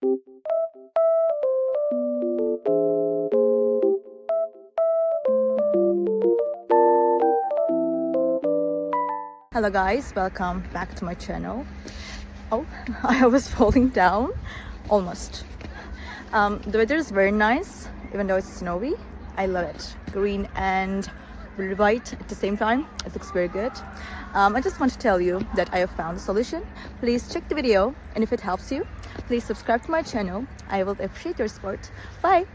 Hello guys, welcome back to my channel. Oh, I was falling down almost. The weather is very nice, even though it's snowy. I love it. Green and white at the same time. It looks very good. I just want to tell you that I have found a solution. Please check the video, and if it helps you, please subscribe to my channel. I will appreciate your support. Bye.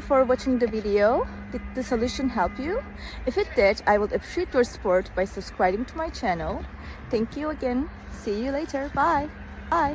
For watching the video. Did the solution help you? If it did, I would appreciate your support by subscribing to my channel. Thank you again. See you later. Bye. Bye.